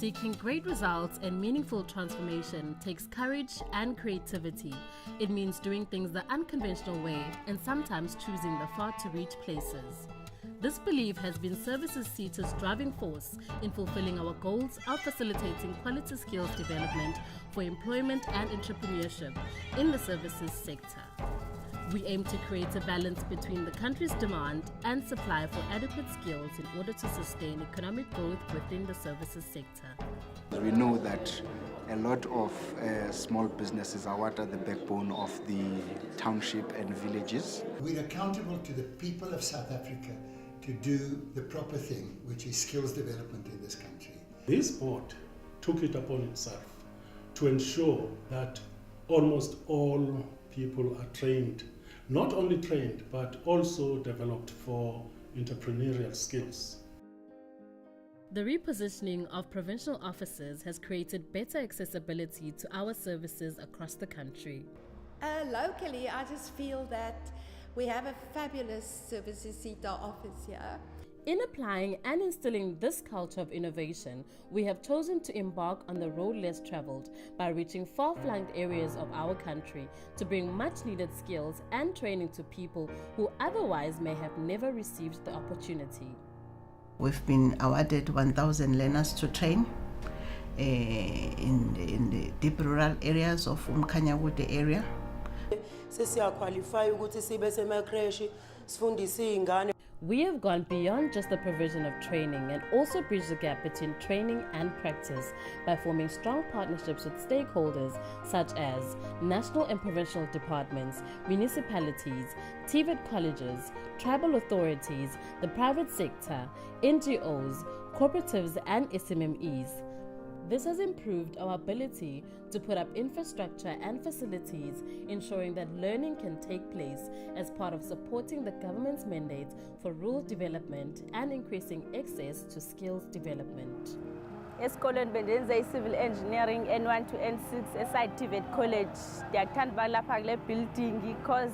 Seeking great results and meaningful transformation takes courage and creativity. It means doing things the unconventional way and sometimes choosing the far-to-reach places. This belief has been Services Seta's driving force in fulfilling our goals of facilitating quality skills development for employment and entrepreneurship in the services sector. We aim to create a balance between the country's demand and supply for adequate skills in order to sustain economic growth within the services sector. We know that a lot of small businesses are what are the backbone of the township and villages. We're accountable to the people of South Africa to do the proper thing, which is skills development in this country. This board took it upon itself to ensure that almost all people are trained, not only trained, but also developed for entrepreneurial skills. The repositioning of provincial offices has created better accessibility to our services across the country. Locally, I just feel that we have a fabulous Services Seta office here. In applying and instilling this culture of innovation, we have chosen to embark on the road less traveled by reaching far-flung areas of our country to bring much-needed skills and training to people who otherwise may have never received the opportunity. We've been awarded 1,000 learners to train in the deep rural areas of Umkhanyakude area. We have gone beyond just the provision of training and also bridged the gap between training and practice by forming strong partnerships with stakeholders such as national and provincial departments, municipalities, TVET colleges, tribal authorities, the private sector, NGOs, cooperatives and SMMEs. This has improved our ability to put up infrastructure and facilities, ensuring that learning can take place as part of supporting the government's mandate for rural development and increasing access to skills development. Esikolweni bendenza civil engineering N1 to N6 eSite-TVET College. Ndiyakuthanda uba lapha kule building because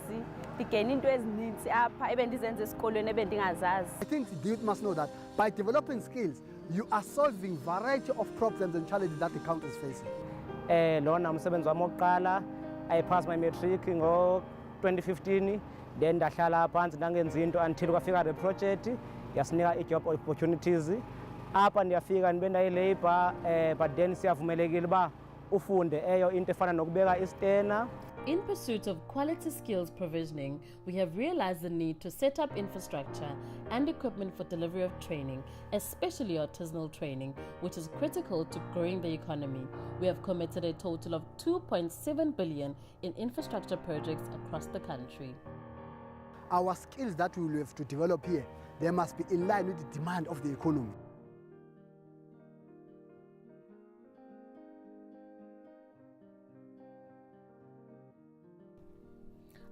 ndigena into ezininzi apha ebendizenza esikolweni ebendingazazi. I think the youth must know that by developing skills, you are solving variety of problems and challenges that the country is facing. Lona umsebenzi wami wokuqala I passed my matric ngo-2015, then ndahlala phansi ndangenza into until kwafika the project yasinika i-job opportunities. Apha ndiyafika ndibe ndayi-labor but then siyavumelekile uba ufunde eyo into efana nokubeka istena. In pursuit of quality skills provisioning, we have realized the need to set up infrastructure and equipment for delivery of training, especially artisanal training, which is critical to growing the economy. We have committed a total of 2.7 billion in infrastructure projects across the country. Our skills that we will have to develop here, they must be in line with the demand of the economy.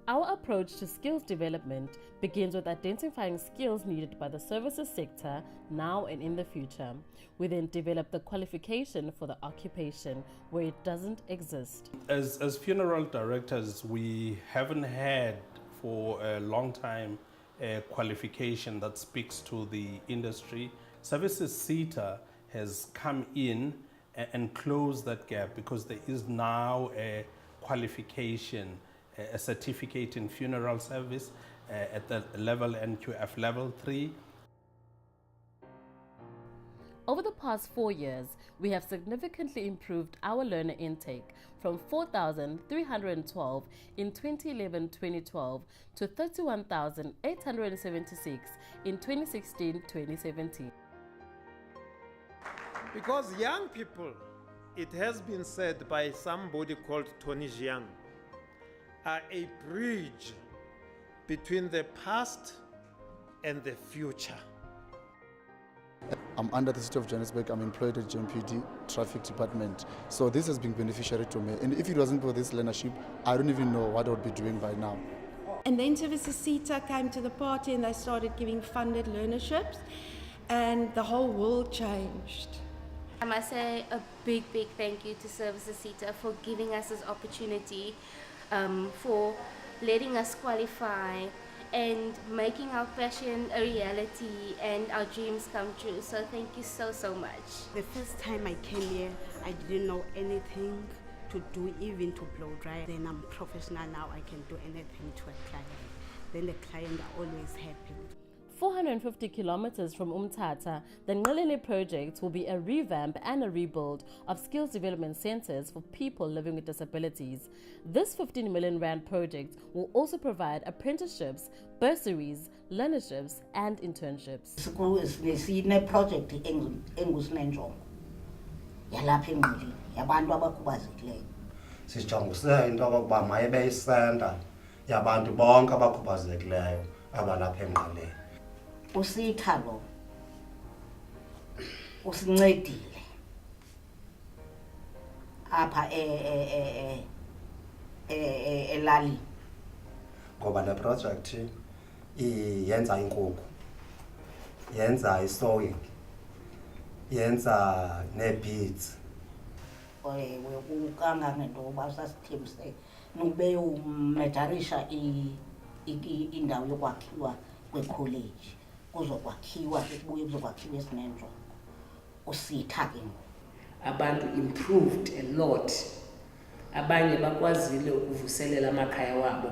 Our approach to skills development begins with identifying skills needed by the services sector now and in the future. We then develop the qualification for the occupation where it doesn't exist. As funeral directors, we haven't had for a long time a qualification that speaks to the industry. Services Seta has come in and closed that gap because there is now a qualification, a certificate in funeral service at the level NQF level 3. Over the past 4 years, we have significantly improved our learner intake from 4,312 in 2011-2012 to 31,876 in 2016-2017. Because young people, it has been said by somebody called Tony Jiang, are a bridge between the past and the future. I'm under the City of Johannesburg. I'm employed at GMPD Traffic Department. So this has been beneficiary to me. And if it wasn't for this learnership, I don't even know what I would be doing by now. And then Services Seta came to the party and they started giving funded learnerships and the whole world changed. I must say a big thank you to Services Seta for giving us this opportunity, for letting us qualify and making our passion a reality and our dreams come true. So thank you so, so much. The first time I came here, I didn't know anything to do, even to blow dry. Then I'm professional now, I can do anything to a client. Then the client are always happy. 450 kilometers from Umtata, the Nqelele project will be a revamp and a rebuild of skills development centers for people living with disabilities. This 15 million rand project will also provide apprenticeships, bursaries, learnerships, and internships. Sine project engusinenjongo yalapha eNgqeleni yabantu abakhubazekileyo. Sijonge into okokuba mayibe isenta yabantu bonke abakhubazekileyo abalapha eNgqeleni. Usitha lo usincedile apha elalini ngoba le project yenza inkukhu, yenza isewing, yenza nee-beads. Ukangangento yoba sasithembise nube umedarisha indawo yokwakhiwa kwekholeji kuzokwakhiwa kubuye kuzokwakhiwa esinenjongo usitha ke ngoku. Abantu improved a lot. Abanye bakwazile ukuvuselela amakhaya wabo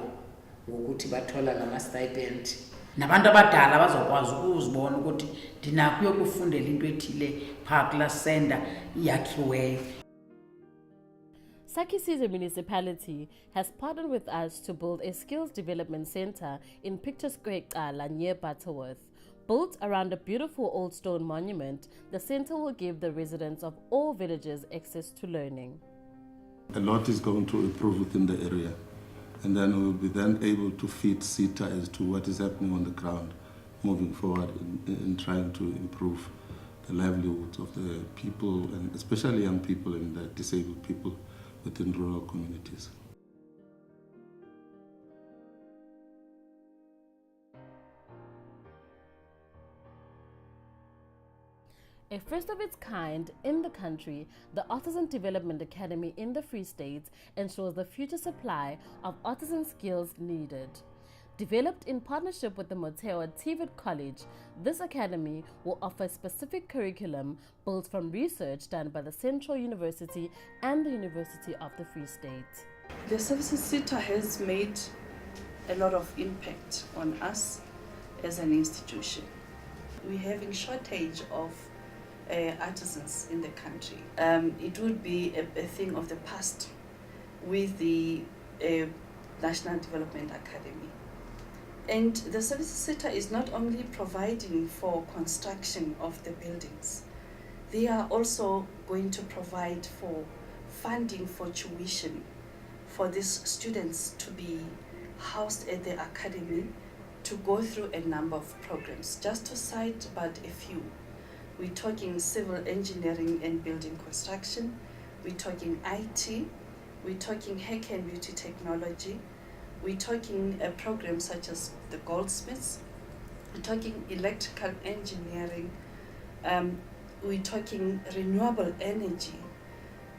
ngokuthi bathola lama stipend. Nabantu abadala bazokwazi ukuzibona ukuthi ndinakho ukufundela into ethile phaa kula center yakhiweyo. Sakisiza municipality has partnered with us to build a skills development center in picturesque Kala near Butterworth. Built around a beautiful old stone monument, the center will give the residents of all villages access to learning. A lot is going to improve within the area, and then we'll be then able to feed Seta as to what is happening on the ground moving forward in trying to improve the livelihoods of the people, and especially young people and the disabled people within rural communities. A first of its kind in the country, the Artisan Development Academy in the Free State ensures the future supply of artisan skills needed. Developed in partnership with the Motheo TVET College, this academy will offer specific curriculum built from research done by the Central University and the University of the Free State. The Services Seta has made a lot of impact on us as an institution. We're having shortage of artisans in the country. It would be a thing of the past with the National Development Academy. And the Services Seta is not only providing for construction of the buildings, they are also going to provide for funding for tuition for these students to be housed at the academy to go through a number of programs. Just to cite but a few, we're talking civil engineering and building construction, we're talking IT, we're talking hair and beauty technology, we're talking a program such as the goldsmiths, we're talking electrical engineering, we're talking renewable energy,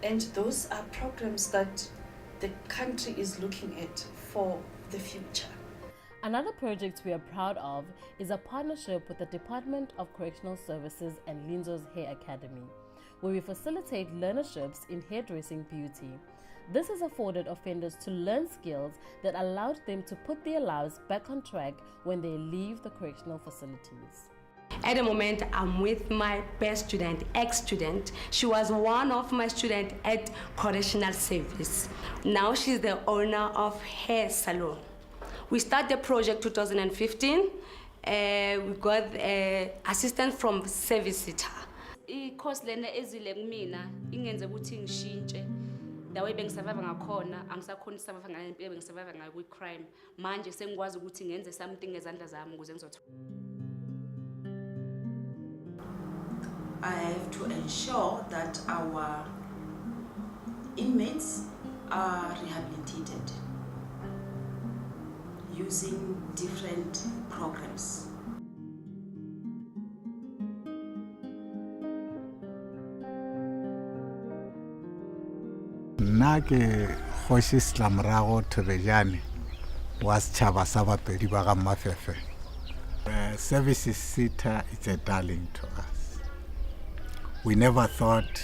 and those are programs that the country is looking at for the future. Another project we are proud of is a partnership with the Department of Correctional Services and Linzo's Hair Academy, where we facilitate learnerships in hairdressing beauty. This has afforded offenders to learn skills that allowed them to put their lives back on track when they leave the correctional facilities. At the moment, I'm with my best student, ex-student. She was one of my students at Correctional Service. Now she's the owner of Hair Salon. We started the project 2015. We got assistance from Service Seta. I-course lena ezile kumina ingenze ukuthi ngishintshe la way bengisurvive ngakhona angisakhona ukusurvive ngempilo bengisurvive ngayo kwi-crime manje sengikwazi ukuthi ngenze something ngezandla zami ukuze ngizothola. I have to ensure that our inmates are rehabilitated using different programs. Nna ke Kgoshi Slamrago Thobejane was Chaba Sabapedi Bagamafefe. Services Seta is a darling to us. We never thought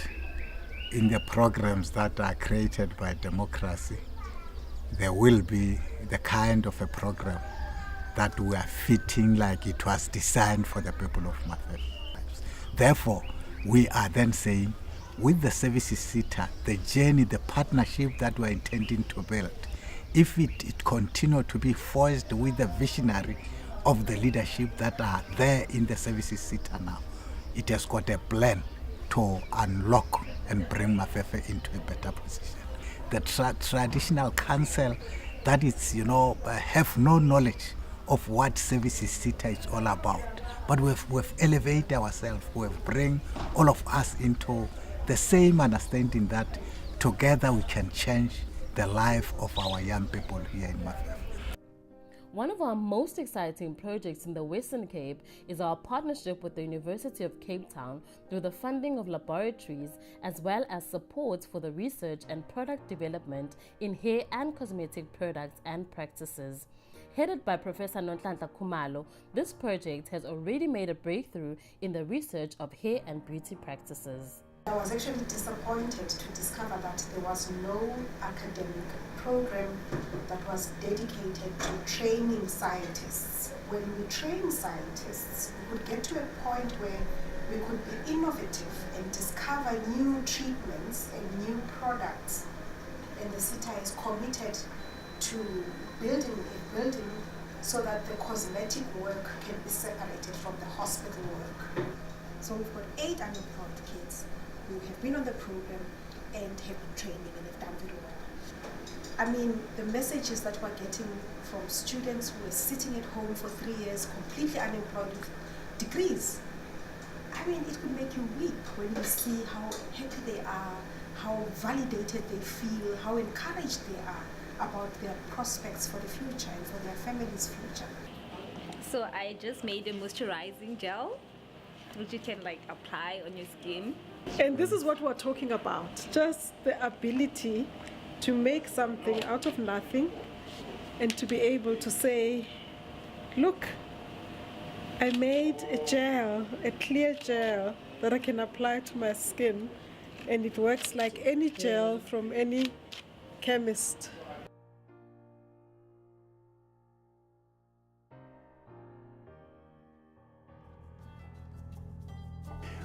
in the programs that are created by democracy there will be the kind of a program that we are fitting like it was designed for the people of Mafefe. Therefore, we are then saying, with the services Seta, the journey, the partnership that we are intending to build, if it continue to be forged with the visionary of the leadership that are there in the services Seta now, it has got a plan to unlock and bring Mafefe into a better position. The traditional council that is, have no knowledge of what services Seta is all about. But we've elevated ourselves, we've bring all of us into the same understanding that together we can change the life of our young people here in Mafefe. One of our most exciting projects in the Western Cape is our partnership with the University of Cape Town through the funding of laboratories as well as support for the research and product development in hair and cosmetic products and practices. Headed by Professor Nonhlanhla Khumalo, this project has already made a breakthrough in the research of hair and beauty practices. I was actually disappointed to discover that there was no academic program that was dedicated to training scientists. When we train scientists, we could get to a point where we could be innovative and discover new treatments and new products. And the Seta is committed to building a building so that the cosmetic work can be separated from the hospital work. So we've got 8 unemployed kids who have been on the program and have been training and have done very well. I mean, the messages that we're getting from students who are sitting at home for 3 years, completely unemployed with degrees, I mean, it could make you weep when you see how happy they are, how validated they feel, how encouraged they are about their prospects for the future and for their family's future. So I just made a moisturizing gel, which you can apply on your skin. And this is what we're talking about, just the ability to make something out of nothing and to be able to say, look, I made a gel, a clear gel that I can apply to my skin, and it works like any gel from any chemist.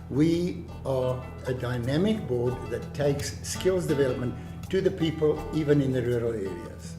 We are a dynamic board that takes skills development to the people even in the rural areas.